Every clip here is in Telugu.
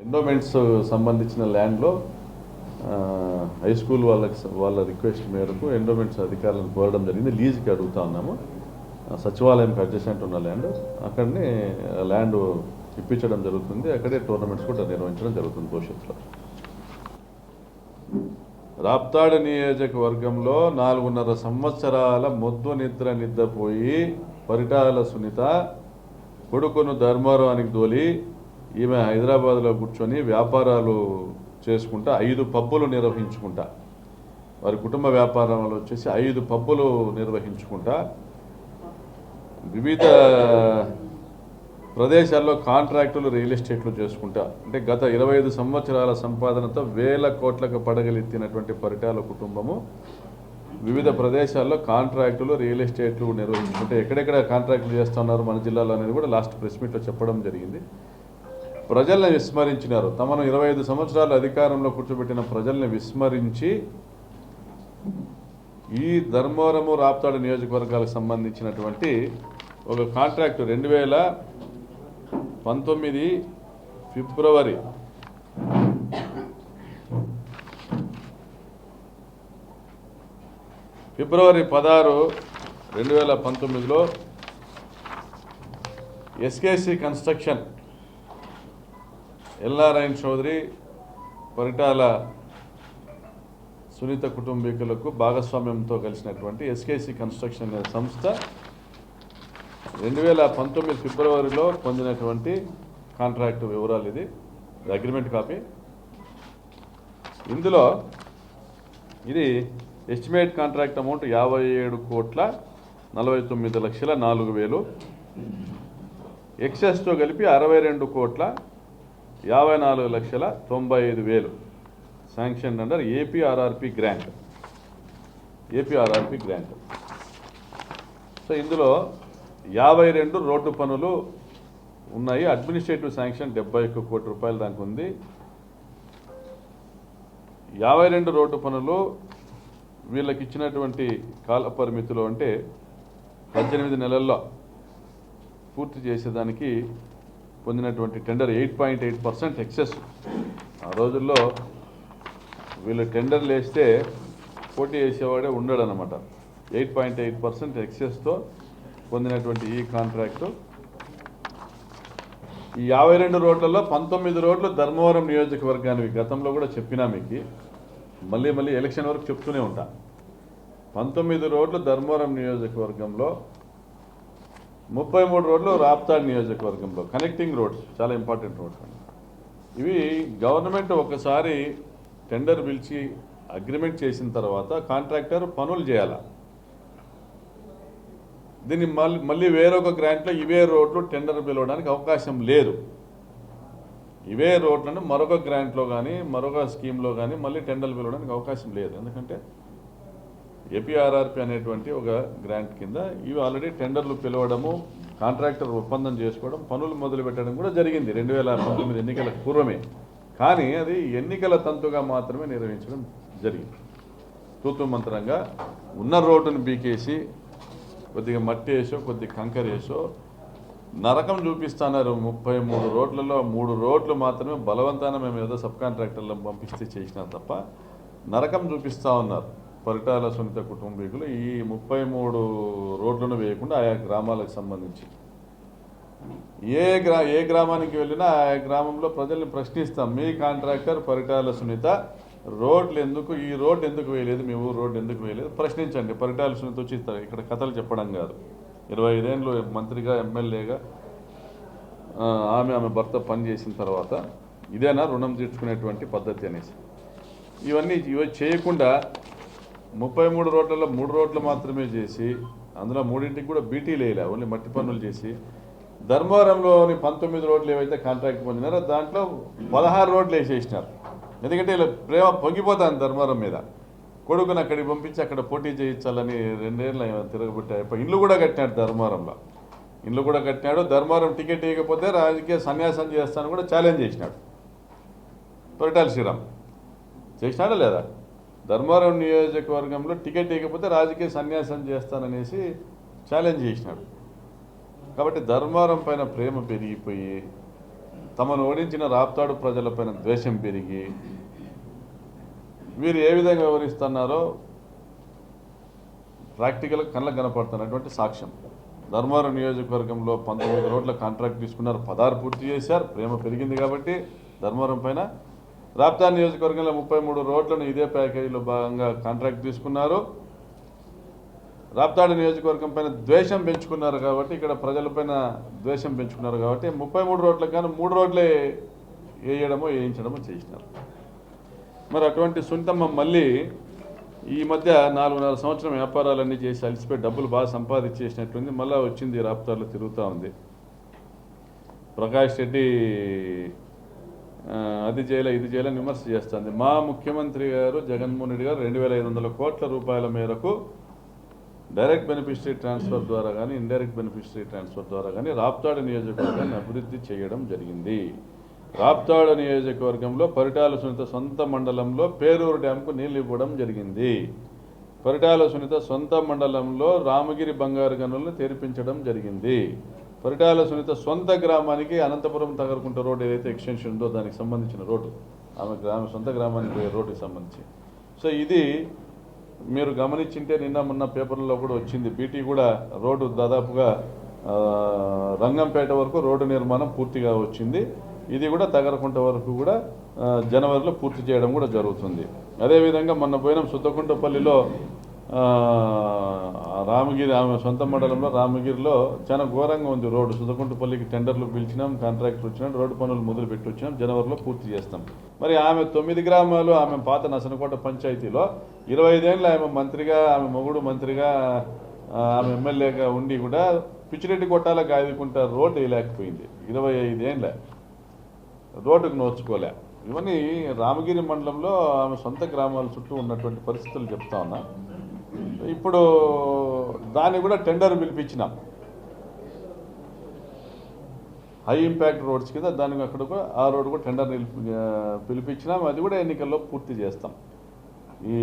ఎండోమెంట్స్ సంబంధించిన ల్యాండ్లో హై స్కూల్ వాళ్ళ రిక్వెస్ట్ మేరకు ఎండోమెంట్స్ అధికారులను కోరడం జరిగింది. లీజ్కి అడుగుతా ఉన్నాము. సచివాలయంకి అడ్జసెంట్ ఉన్న ల్యాండ్ అక్కడనే ల్యాండ్ ఇప్పించడం జరుగుతుంది. అక్కడే టోర్నమెంట్స్ కూడా నిర్వహించడం జరుగుతుంది భవిష్యత్తులో. రాప్తాడ్ నియోజకవర్గంలో 4.5 సంవత్సరాల మొద్దు నిద్రపోయి పరిటాల సునీత కొడుకును ధర్మారావానికి దోలి ఈమె హైదరాబాద్లో కూర్చొని వ్యాపారాలు చేసుకుంటా 5 పబ్బులు నిర్వహించుకుంటా, వారి కుటుంబ వ్యాపారంలో వచ్చేసి 5 పబ్బులు నిర్వహించుకుంటా వివిధ ప్రదేశాల్లో కాంట్రాక్టులు రియల్ ఎస్టేట్లు చేసుకుంటా, అంటే గత 25 సంవత్సరాల సంపాదనతో వేల కోట్లకు పడగలెత్తినటువంటి పరిటాల కుటుంబము వివిధ ప్రదేశాల్లో కాంట్రాక్టులు రియల్ ఎస్టేట్లు నిర్వహించుకుంటే ఎక్కడెక్కడ కాంట్రాక్టులు చేస్తున్నారు మన జిల్లాలో అనేది కూడా లాస్ట్ ప్రెస్ మీట్లో చెప్పడం జరిగింది. ప్రజల్ని విస్మరించినారు. తమను 25 సంవత్సరాల అధికారంలో కూర్చోబెట్టిన ప్రజల్ని విస్మరించి ఈ ధర్మవరము రాప్తాడు నియోజకవర్గాలకు సంబంధించినటువంటి ఒక కాంట్రాక్టు 2019 ఫిబ్రవరి 16, 2019లో ఎస్కేసి కన్స్ట్రక్షన్ ఎల్నారాయణ చౌదరి పరిటాల సునీత కుటుంబీకులకు భాగస్వామ్యంతో కలిసినటువంటి ఎస్కేసి కన్స్ట్రక్షన్ అనే సంస్థ 2019 ఫిబ్రవరిలో పొందినటువంటి కాంట్రాక్ట్ వివరాలు. ఇది అగ్రిమెంట్ కాపీ. ఇందులో ఇది ఎస్టిమేట్ కాంట్రాక్ట్ అమౌంట్ 57,49,04,000, ఎక్సెస్తో కలిపి 62,54,95,000 శాంక్షన్ అండర్ ఏపీఆర్ఆర్పి గ్రాంట్. సో ఇందులో 52 రోడ్డు పనులు ఉన్నాయి. అడ్మినిస్ట్రేటివ్ శాంక్షన్ 71 కోటి రూపాయలు దానికి ఉంది. 52 రోడ్డు పనులు వీళ్ళకి ఇచ్చినటువంటి కాల పరిమితిలో అంటే 18 నెలల్లో పూర్తి చేసేదానికి పొందినటువంటి టెండర్ 8.8% ఎక్సెస్. ఆ రోజుల్లో వీళ్ళు టెండర్లు వేస్తే పోటీ చేసేవాడే ఉండడనమాట. 8.8% ఎక్సెస్తో పొందినటువంటి ఈ కాంట్రాక్టు. ఈ 52 రోడ్లలో 19 రోడ్లు ధర్మవరం నియోజకవర్గానికి గతంలో కూడా చెప్పినా మీకు, మళ్ళీ ఎలక్షన్ వరకు చెప్తూనే ఉంటా. 19 రోడ్లు ధర్మవరం నియోజకవర్గంలో, 33 రోడ్లు రాప్తాడ్ నియోజకవర్గంలో. కనెక్టింగ్ రోడ్స్, చాలా ఇంపార్టెంట్ రోడ్స్. ఇవి గవర్నమెంట్ ఒకసారి టెండర్ పిలిచి అగ్రిమెంట్ చేసిన తర్వాత కాంట్రాక్టర్ పనులు చేయాలి. దీన్ని మళ్ళీ వేరొక గ్రాంట్లో ఇవే రోడ్లు టెండర్ పిలవడానికి అవకాశం లేదు. ఇవే రోడ్లను మరొక గ్రాంట్లో కానీ మరొక స్కీమ్లో కానీ మళ్ళీ టెండర్లు పిలవడానికి అవకాశం లేదు. ఎందుకంటే ఏపీఆర్ఆర్పి అనేటువంటి ఒక గ్రాంట్ కింద ఇవి ఆల్రెడీ టెండర్లు పిలవడము, కాంట్రాక్టర్ ఒప్పందం చేసుకోవడం, పనులు మొదలు పెట్టడం కూడా జరిగింది 2019 ఎన్నికల పూర్వమే. కానీ అది ఎన్నికల తంతుగా మాత్రమే నిర్వహించడం జరిగింది. తూతు మంత్రంగా ఉన్న రోడ్డును బీకేసి కొద్దిగా మట్టి వేసో కొద్దిగా కంకర వేసో నరకం చూపిస్తున్నారు. 33 రోడ్లలో 3 రోడ్లు మాత్రమే బలవంతాన మేము ఏదో సబ్ కాంట్రాక్టర్లను పంపిస్తే చేసినాం తప్ప నరకం చూపిస్తూ ఉన్నారు పరిటాల సునీత కుటుంబీకులు. ఈ 33 రోడ్లను వేయకుండా ఆయా గ్రామాలకు సంబంధించి ఏ గ్రామానికి వెళ్ళినా ఆ గ్రామంలో ప్రజల్ని ప్రశ్నిస్తాం. మీ కాంట్రాక్టర్ పరిటాల సునీత రోడ్లు ఎందుకు, ఈ రోడ్డు ఎందుకు వేయలేదు, మీ ఊరు రోడ్డు ఎందుకు వేయలేదు ప్రశ్నించండి. పరిటాల సునీత వచ్చి ఇక్కడ కథలు చెప్పడం కాదు. 25 ఏళ్ళు మంత్రిగా ఎమ్మెల్యేగా ఆమె భర్త పనిచేసిన తర్వాత ఇదేనా రుణం తీర్చుకునేటువంటి పద్ధతి అనేసి ఇవన్నీ చేయకుండా 33 రోడ్లలో 3 రోడ్లు మాత్రమే చేసి అందులో 3ంటికి కూడా బీటీలు వేయలే, ఓన్లీ మట్టి పనులు చేసి ధర్మవరంలోని 19 రోడ్లు ఏవైతే కాంట్రాక్ట్ పొందినారో దాంట్లో 16 రోడ్లు వేసేసినారు. ఎందుకంటే ఇలా ప్రేమ పొంగిపోతాను ధర్మవరం మీద. కొడుకుని అక్కడికి పంపించి అక్కడ పోటీ చేయించాలని 2 ఏళ్ళు తిరగబెట్టాయి. ఇల్లు కూడా కట్టినాడు ధర్మవరంలో, ఇల్లు కూడా కట్టినాడు. ధర్మవరం టికెట్ ఇవ్వకపోతే రాజకీయ సన్యాసం చేస్తాను కూడా ఛాలెంజ్ చేసినాడు. పరిటాల శ్రీరామ్ చేసినాడా లేదా? ధర్మవరం నియోజకవర్గంలో టికెట్ ఇవ్వకపోతే రాజకీయ సన్యాసం చేస్తాననేసి ఛాలెంజ్ చేసినాడు. కాబట్టి ధర్మవరం పైన ప్రేమ పెరిగిపోయి తమను ఓడించిన రాప్తాడు ప్రజలపైన ద్వేషం పెరిగి వీరు ఏ విధంగా వివరిస్తున్నారో ప్రాక్టికల్గా కళ్ళకు కనపడుతున్నటువంటి సాక్ష్యం. ధర్మవరం నియోజకవర్గంలో 19 రోడ్ల కాంట్రాక్ట్ తీసుకున్నారు, 16 పూర్తి చేశారు. ప్రేమ పెరిగింది కాబట్టి ధర్మవరం పైన. రాప్తాడు నియోజకవర్గంలో 33 రోడ్లను ఇదే ప్యాకేజీలో భాగంగా కాంట్రాక్ట్ తీసుకున్నారు. రాప్తాడు నియోజకవర్గం పైన ద్వేషం పెంచుకున్నారు కాబట్టి, ఇక్కడ ప్రజలపైన ద్వేషం పెంచుకున్నారు కాబట్టి 33 రోడ్లకు కానీ 3 రోడ్లే వేయించడమో చేసినారు. మరి అటువంటి సునీతమ్మ మళ్ళీ ఈ మధ్య 4.5 సంవత్సరం వ్యాపారాలన్నీ చేసి అలసిపోయి డబ్బులు బాగా సంపాదించేసినట్లుంది. మళ్ళీ వచ్చింది రాప్తాడులో తిరుగుతూ ఉంది. ప్రకాష్ రెడ్డి అది చేయలే ఇది చేయలే విమర్శ చేస్తుంది. మా ముఖ్యమంత్రి గారు జగన్మోహన్ రెడ్డి గారు 2,500 కోట్ల రూపాయల మేరకు డైరెక్ట్ బెనిఫిషరీ ట్రాన్స్ఫర్ ద్వారా కానీ ఇండైరెక్ట్ బెనిఫిషరీ ట్రాన్స్ఫర్ ద్వారా కానీ రాప్తాడు నియోజకవర్గాన్ని అభివృద్ధి చేయడం జరిగింది. రాప్తాడు నియోజకవర్గంలో పరిటాల సునీత సొంత మండలంలో పేరూరు డ్యాంకు నీళ్లు ఇవ్వడం జరిగింది. పరిటాల సునీత సొంత మండలంలో రామగిరి బంగారు గనులను తెరిపించడం జరిగింది. పరిటాల సునీత సొంత గ్రామానికి అనంతపురం తగరకుంట రోడ్డు ఏదైతే ఎక్స్టెన్షన్ ఉందో దానికి సంబంధించిన రోడ్డు, ఆమె సొంత గ్రామానికి పోయే రోడ్డుకి సంబంధించి. సో ఇది మీరు గమనించింటే నిన్న మొన్న పేపర్లలో కూడా వచ్చింది. బీటీ కూడా రోడ్డు దాదాపుగా రంగంపేట వరకు రోడ్డు నిర్మాణం పూర్తిగా వచ్చింది. ఇది కూడా తగరకుంట వరకు కూడా జనవరిలో పూర్తి చేయడం కూడా జరుగుతుంది. అదేవిధంగా మొన్న పోయిన సుత్తకుంటపల్లిలో రామగిరి ఆమె సొంత మండలంలో రామగిరిలో చాలా ఘోరంగా ఉంది రోడ్డు. సుత్తకుంటపల్లికి టెండర్లు పిలిచినాం, కాంట్రాక్టర్ వచ్చినాం, రోడ్డు పనులు మొదలు పెట్టి వచ్చినాం, జనవరిలో పూర్తి చేస్తాం. మరి ఆమె 9 గ్రామాలు ఆమె పాత నసనకోట పంచాయతీలో 25 ఏళ్ళు ఆమె మంత్రిగా, ఆమె మొగుడు మంత్రిగా, ఆమె ఎమ్మెల్యేగా ఉండి కూడా పిచ్చిరెడ్డి కొట్టాల గాయకుంట రోడ్డు వేయలేకపోయింది. 25 ఏళ్ళ రోడ్డుకు నోచుకోలే. ఇవన్నీ రామగిరి మండలంలో ఆమె సొంత గ్రామాల చుట్టూ ఉన్నటువంటి పరిస్థితులు చెప్తా ఉన్నా. ఇప్పుడు దాన్ని కూడా టెండర్ పిలిపించినాం, హై ఇంపాక్ట్ రోడ్స్ కింద. దానికి అక్కడ ఆ రోడ్డు కూడా టెండర్ పిలిపించినాం. అది కూడా ఎన్నికల్లో పూర్తి చేస్తాం. ఈ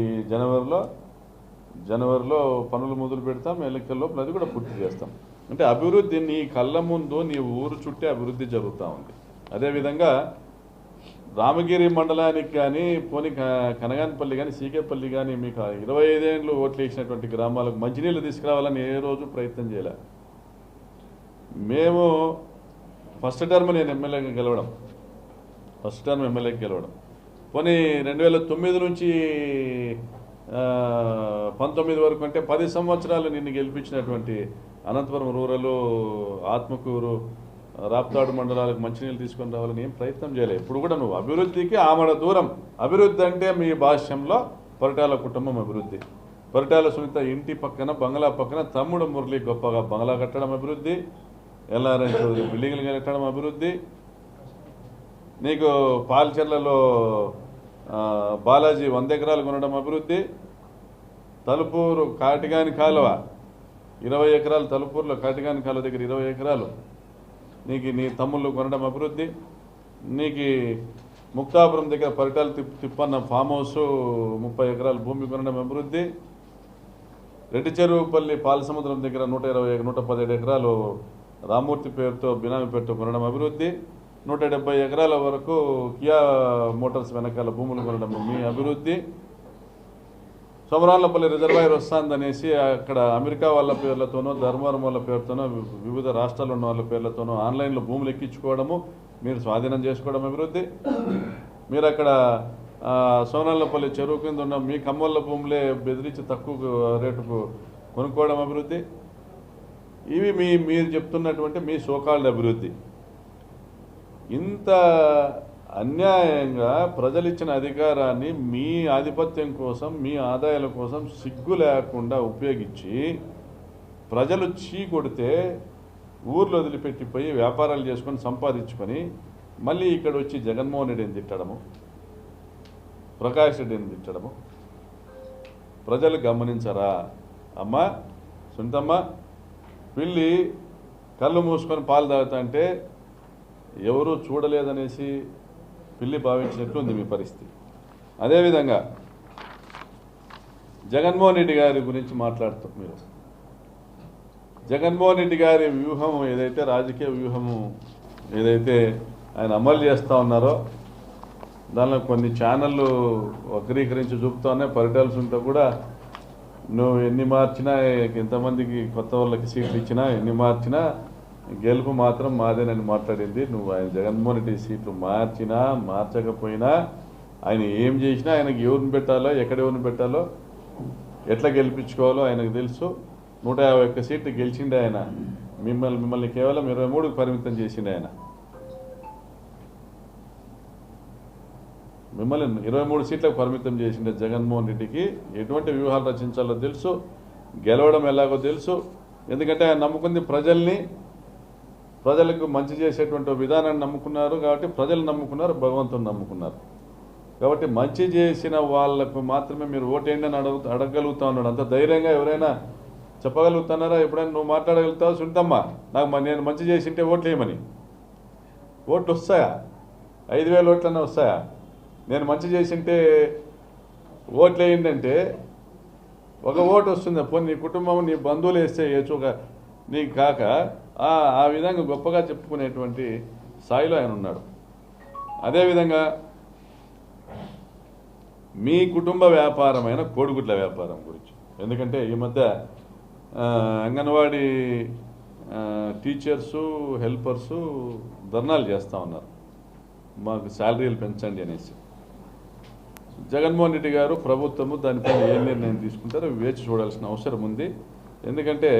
జనవరిలో పనులు మొదలు పెడతాం, ఎన్నికల్లో అది కూడా పూర్తి చేస్తాం. అంటే అభివృద్ధి నీ కళ్ళ ముందు నీ ఊరు చుట్టే అభివృద్ధి జరుగుతూ ఉంది. అదేవిధంగా రామగిరి మండలానికి కానీ పోనీ కనగానపల్లి కానీ సీకేపల్లి కానీ మీకు 25 ఏళ్ళు ఓట్లు వేసినటువంటి గ్రామాలకు మంచినీళ్ళు తీసుకురావాలని ఏ రోజు ప్రయత్నం చేయలే. మేము ఫస్ట్ టర్మ్ నేను ఎమ్మెల్యేకి గెలవడం, పోనీ 2009 నుంచి 19 వరకు అంటే 10 సంవత్సరాలు నిన్ను గెలిపించినటువంటి అనంతపురం రూరల్, ఆత్మకూరు, రాప్తాడు మండలాలకు మంచినీళ్ళు తీసుకొని రావాలని ఏం ప్రయత్నం చేయలేదు. ఇప్పుడు కూడా నువ్వు అభివృద్ధికి ఆమడ దూరం. అభివృద్ధి అంటే మీ భాష్యంలో పరిటాల కుటుంబం అభివృద్ధి. పరిటాల సునీత ఇంటి పక్కన బంగ్లా పక్కన తమ్ముడు మురళి గొప్పగా బంగ్లా కట్టడం అభివృద్ధి, ఎల్ఆర్ఎన్ చౌదరి బిల్డింగ్లు కట్టడం అభివృద్ధి, నీకు పాల్చెర్లలో బాలాజీ 100 ఎకరాలు కొనడం అభివృద్ధి, తలుపూరు కాటిగాని కాలువ 20 ఎకరాలు, తలుపూరులో కాటిగాని కాలువ దగ్గర 20 ఎకరాలు నీకు నీ తమ్ముళ్ళు కొనడం అభివృద్ధి, నీకు ముక్తాపురం దగ్గర పరిటాల తిప్పన్న ఫామ్ హౌస్ 30 ఎకరాల భూమి కొనడం అభివృద్ధి, రెడ్డి చెరువుపల్లి పాలసముద్రం దగ్గర 117 ఎకరాలు రామూర్తి పేరుతో బినామీ పేరుతో కొనడం అభివృద్ధి, 170 ఎకరాల వరకు కియా మోటార్స్ వెనకాల భూములు కొనడం మీ అభివృద్ధి, సోమరాళ్ళపల్లి రిజర్వాయర్ వస్తుందనేసి అక్కడ అమెరికా వాళ్ళ పేర్లతోనో ధర్మవరం వాళ్ళ పేరుతోనో వివిధ రాష్ట్రాల్లో ఉన్న వాళ్ళ పేర్లతోనో ఆన్లైన్లో భూములు ఎక్కించుకోవడము, మీరు స్వాధీనం చేసుకోవడం అభివృద్ధి, మీరు అక్కడ సోమరాళ్ళపల్లి చెరువు కింద ఉన్న మీ కమ్మళ్ళ భూములే బెదిరించి తక్కువ రేటుకు కొనుక్కోవడం అభివృద్ధి. ఇవి మీరు చెప్తున్నటువంటి మీ సోకాల్డ్ అభివృద్ధి. ఇంత అన్యాయంగా ప్రజలిచ్చిన అధికారాన్ని మీ ఆధిపత్యం కోసం, మీ ఆదాయాల కోసం సిగ్గు లేకుండా ఉపయోగించి ప్రజలు కొడితే ఊర్లో వదిలిపెట్టిపోయి వ్యాపారాలు చేసుకొని సంపాదించుకొని మళ్ళీ ఇక్కడ వచ్చి జగన్మోహన్ రెడ్డిని తిట్టడము, ప్రకాష్ రెడ్డిని తిట్టడము ప్రజలు గమనించరా? అమ్మ సునీతమ్మ, పిల్లి కళ్ళు మూసుకొని పాలు తాగుతా అంటే ఎవరూ చూడలేదనేసి పిల్లి భావించినట్టు ఉంది మీ పరిస్థితి. అదేవిధంగా జగన్మోహన్ రెడ్డి గారి గురించి మాట్లాడుతూ మీరు జగన్మోహన్ రెడ్డి గారి వ్యూహం ఏదైతే రాజకీయ వ్యూహము ఏదైతే ఆయన అమలు చేస్తూ ఉన్నారో దానిలో కొన్ని ఛానళ్ళు వక్రీకరించి చూపుతానే పరిటాల సునీత కూడా నువ్వు ఎన్ని మార్చినా ఎంతమందికి కొత్త వాళ్ళకి సీట్లు ఇచ్చినా ఎన్ని మార్చినా గెలుపు మాత్రం మాదేనని మాట్లాడింది. నువ్వు ఆయన జగన్మోహన్ రెడ్డి సీట్లు మార్చినా మార్చకపోయినా ఆయన ఏం చేసినా ఆయనకి ఎవరిని పెట్టాలో ఎక్కడ ఎవరిని పెట్టాలో ఎట్లా గెలిపించుకోవాలో ఆయనకు తెలుసు. 151 సీట్లు గెలిచిండే ఆయన. మిమ్మల్ని కేవలం 23కు పరిమితం చేసిండే ఆయన. మిమ్మల్ని 23 సీట్లకు పరిమితం చేసిండే జగన్మోహన్ రెడ్డికి ఎటువంటి వ్యూహాలు రచించాలో తెలుసు, గెలవడం ఎలాగో తెలుసు. ఎందుకంటే ఆయన నమ్ముకుంది ప్రజల్ని, ప్రజలకు మంచి చేసేటువంటి విధానాన్ని నమ్ముకున్నారు కాబట్టి ప్రజలు నమ్ముకున్నారు, భగవంతుని నమ్ముకున్నారు కాబట్టి మంచి చేసిన వాళ్లకు మాత్రమే మీరు ఓటేయండి అని అడగగలుగుతా ఉన్నాడు. అంత ధైర్యంగా ఎవరైనా చెప్పగలుగుతున్నారా? ఎప్పుడైనా నువ్వు మాట్లాడగలుగుతావు? సునీతమ్మ నేను మంచి చేసింటే ఓట్లు వేయమని. ఓట్లు వస్తాయా? 5,000 ఓట్లన్నా వస్తాయా? నేను మంచి చేసింటే ఓట్లు వేయండి అంటే ఒక ఓటు వస్తుంది. పోనీ నీ కుటుంబం నీ బంధువులు వేస్తే వేయచ్చు, నీకు కాక ఆ విధంగా గొప్పగా చెప్పుకునేటువంటి స్థాయిలో ఆయన ఉన్నాడు. అదేవిధంగా మీ కుటుంబ వ్యాపారమైన కోడిగుడ్ల వ్యాపారం గురించి, ఎందుకంటే ఈ మధ్య అంగన్వాడీ టీచర్సు హెల్పర్సు ధర్నాలు చేస్తూ ఉన్నారు, మాకు శాలరీలు పెంచండి అనేసి. జగన్మోహన్ రెడ్డి గారు ప్రభుత్వము దానిపైన ఏ నిర్ణయం తీసుకుంటారో వేచి చూడాల్సిన అవసరం ఉంది. ఎందుకంటే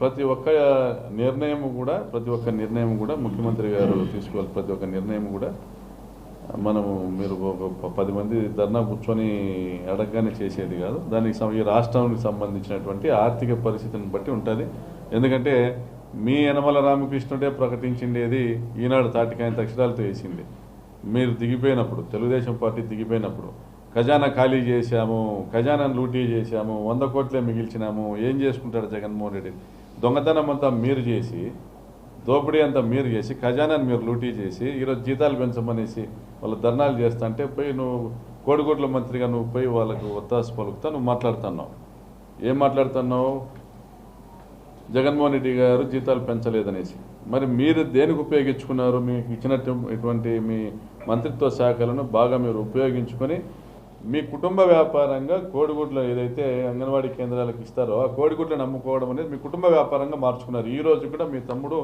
ప్రతి ఒక్క నిర్ణయం కూడా ముఖ్యమంత్రి గారు తీసుకోవాలి. ప్రతి ఒక్క నిర్ణయం కూడా మనము మీరు 10 మంది ధర్నా కూర్చొని అడగగానే చేసేది కాదు. దానికి ఈ రాష్ట్రానికి సంబంధించినటువంటి ఆర్థిక పరిస్థితిని బట్టి ఉంటుంది. ఎందుకంటే మీ యనమల రామకృష్ణుడే ప్రకటించిండేది ఈనాడు తాటికాయంత అక్షరాలతో వేసింది. మీరు దిగిపోయినప్పుడు, తెలుగుదేశం పార్టీ దిగిపోయినప్పుడు ఖజానా ఖాళీ చేశాము, ఖజానాను లూటీ చేశాము, 100 కోట్లే మిగిల్చినాము, ఏం చేసుకుంటాడు జగన్మోహన్ రెడ్డి? దొంగతనం అంతా మీరు చేసి, దోపిడీ అంతా మీరు చేసి, ఖజానాన్ని మీరు లూటీ చేసి ఈరోజు జీతాలు పెంచమనేసి వాళ్ళు ధర్నాలు చేస్తా అంటే పోయి నువ్వు కోడిగుడ్ల మంత్రిగా నువ్వు పోయి వాళ్ళకు ఒత్తాసు పలుకుతా నువ్వు మాట్లాడుతున్నావు. ఏం మాట్లాడుతున్నావు? జగన్మోహన్ రెడ్డి గారు జీతాలు పెంచలేదనేసి. మరి మీరు దేనికి ఉపయోగించుకున్నారు? మీకు ఇచ్చినటువంటి మీ మంత్రిత్వ శాఖలను బాగా మీరు ఉపయోగించుకొని మీ కుటుంబ వ్యాపారంగా కోడిగుడ్లు ఏదైతే అంగన్వాడీ కేంద్రాలకు ఇస్తారో ఆ కోడిగుడ్లను అమ్ముకోవడం అనేది మీ కుటుంబ వ్యాపారంగా మార్చుకున్నారు. ఈ రోజు కూడా మీ తమ్ముడు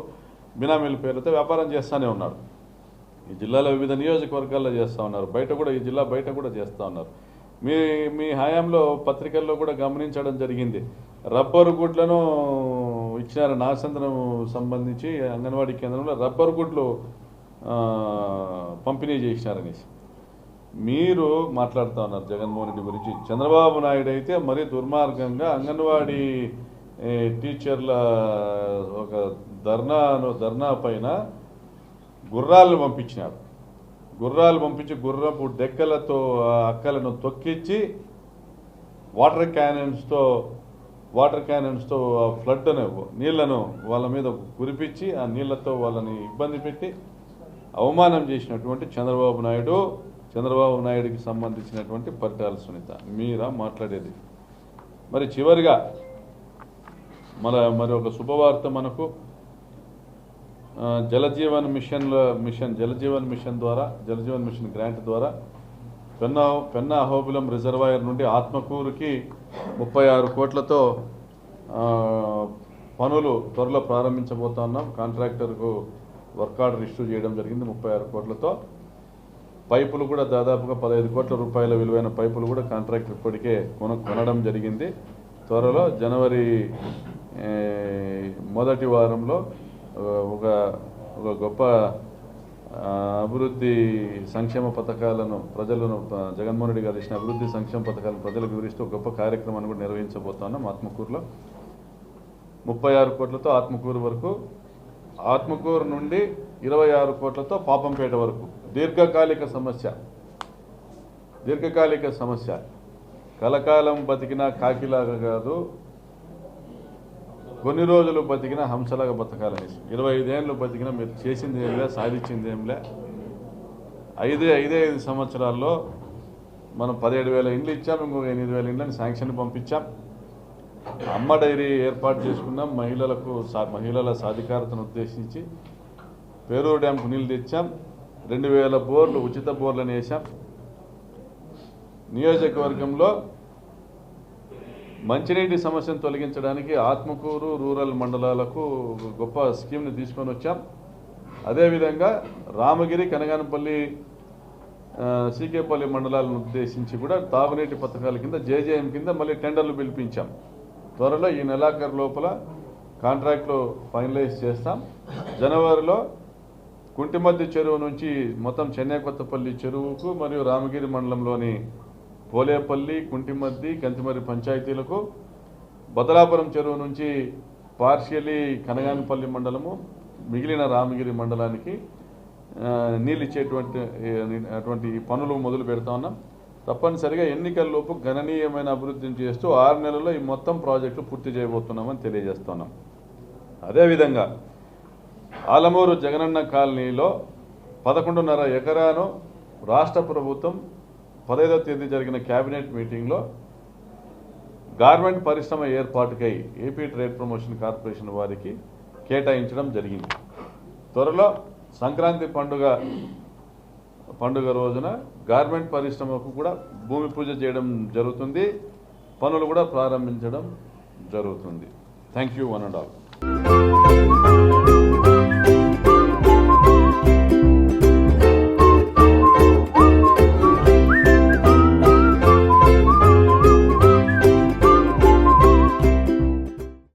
బినామీల పేరుతో వ్యాపారం చేస్తూనే ఉన్నాడు. ఈ జిల్లాలో వివిధ నియోజకవర్గాల్లో చేస్తూ ఉన్నారు, ఈ జిల్లా బయట కూడా చేస్తూ ఉన్నారు. మీ హయాంలో పత్రికల్లో కూడా గమనించడం జరిగింది. రబ్బరు గుడ్లను ఇచ్చినారు, నాగచంద్రం సంబంధించి అంగన్వాడీ కేంద్రంలో రబ్బరు గుడ్లు పంపిణీ చేసినారనేసి మీరు మాట్లాడుతూ ఉన్నారు జగన్మోహన్ రెడ్డి గురించి. చంద్రబాబు నాయుడు అయితే మరీ దుర్మార్గంగా అంగన్వాడీ టీచర్ల ఒక ధర్నా పైన గుర్రాలను పంపించినాడు. గుర్రాలు పంపించి గుర్రపు డెక్కలతో అక్కలను తొక్కించి వాటర్ క్యానన్స్తో ఫ్లడ్ను నీళ్లను వాళ్ళ మీద కురిపించి ఆ నీళ్లతో వాళ్ళని ఇబ్బంది పెట్టి అవమానం చేసినటువంటి చంద్రబాబు నాయుడికి సంబంధించినటువంటి పరిటాల సునీత మీరా మాట్లాడేది? మరి చివరిగా మరి ఒక శుభవార్త మనకు జలజీవన్ మిషన్ గ్రాంట్ ద్వారా పెన్నా అహోబిలం రిజర్వాయర్ నుండి ఆత్మకూరుకి 36 కోట్లతో పనులు త్వరలో ప్రారంభించబోతున్నాం. కాంట్రాక్టర్కు వర్క్ ఆర్డర్ ఇష్యూ చేయడం జరిగింది 36 కోట్లతో. పైపులు కూడా దాదాపుగా 15 కోట్ల రూపాయల విలువైన పైపులు కూడా కాంట్రాక్టర్ ఇప్పటికే కొనడం జరిగింది. త్వరలో జనవరి మొదటి వారంలో ఒక గొప్ప అభివృద్ధి సంక్షేమ పథకాలను జగన్మోహన్ రెడ్డి గారు ఇచ్చిన అభివృద్ధి సంక్షేమ పథకాలను ప్రజలకు వివరిస్తూ గొప్ప కార్యక్రమాన్ని కూడా నిర్వహించబోతున్నాం. ఆత్మకూరులో 36 కోట్లతో ఆత్మకూరు వరకు, ఆత్మకూరు నుండి 26 కోట్లతో పాపంపేట వరకు. దీర్ఘకాలిక సమస్య కలకాలం బతికిన కాకిలాగా కాదు, కొన్ని రోజులు బతికిన హంసలాగా బతకాలనేసి. 25 ఏళ్ళు బతికినా మీరు చేసింది ఏంలే, సాధించింది ఏంలే. 5 సంవత్సరాల్లో మనం 17,000 ఇండ్లు ఇచ్చాం, ఇంకొక 8,000 ఇండ్లని శాంక్షన్ పంపించాం. అమ్మ డైరీ ఏర్పాటు చేసుకున్నాం. మహిళల సాధికారతను ఉద్దేశించి పేరూరు డ్యాంకు నీళ్ళు తెచ్చాం. 2000 బోర్లు ఉచిత బోర్లను వేసాం. నియోజకవర్గంలో మంచినీటి సమస్యను తొలగించడానికి ఆత్మకూరు రూరల్ మండలాలకు గొప్ప స్కీమ్ని తీసుకొని వచ్చాం. అదేవిధంగా రామగిరి, కనగానపల్లి, సీకేపల్లి మండలాలను ఉద్దేశించి కూడా తాగునీటి పథకాల కింద జేజేఎం కింద మళ్ళీ టెండర్లు పిలిపించాం. త్వరలో ఈ నెలాఖరు లోపల కాంట్రాక్ట్లు ఫైనలైజ్ చేస్తాం. జనవరిలో కుంటిమద్ది చెరువు నుంచి మొత్తం చెన్నై కొత్తపల్లి చెరువుకు మరియు రామగిరి మండలంలోని పోలేపల్లి, కుంటిమద్ది, కంతిమరి పంచాయతీలకు, బదలాపురం చెరువు నుంచి పార్షియలీ కనగానపల్లి మండలము, మిగిలిన రామగిరి మండలానికి నీళ్ళు ఇచ్చేటువంటి పనులు మొదలు పెడతా ఉన్నాం. తప్పనిసరిగా ఎన్నికల్లోపు గణనీయమైన అభివృద్ధిని చేస్తూ 6 నెలల్లో ఈ మొత్తం ప్రాజెక్టులు పూర్తి చేయబోతున్నామని తెలియజేస్తున్నాం. అదేవిధంగా ఆలమూరు జగనన్న కాలనీలో 11.5 ఎకరాను రాష్ట్ర ప్రభుత్వం 15వ తేదీ జరిగిన కేబినెట్ మీటింగ్లో గార్మెంట్ పరిశ్రమ ఏర్పాటుకై ఏపీ ట్రేడ్ ప్రమోషన్ కార్పొరేషన్ వారికి కేటాయించడం జరిగింది. త్వరలో సంక్రాంతి పండుగ రోజున గార్మెంట్ పరిశ్రమకు కూడా భూమి పూజ చేయడం జరుగుతుంది. పనులు కూడా ప్రారంభించడం జరుగుతుంది. Thank you one and all.